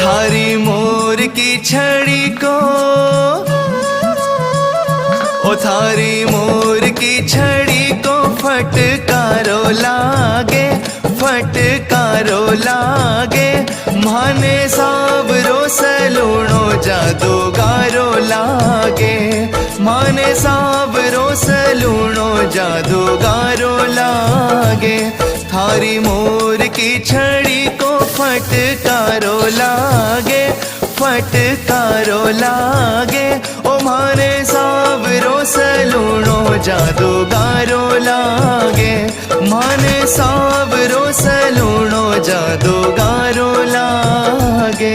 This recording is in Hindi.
थारी मोर की छड़ी को, ओ थारी मोर की छड़ी को फटकारो लागे, फटकारो लागे। माने सावरो सलूणो जादूगारो लागे, माने सावरो सलूणो जादूगारो लागे। थारी मोर की छड़ी को फटकारो लागे, फटकारो लागे। ओ माने सावरो सलूणो जादूगारो लागे, माने सावरो सलूणो जादूगारो लागे।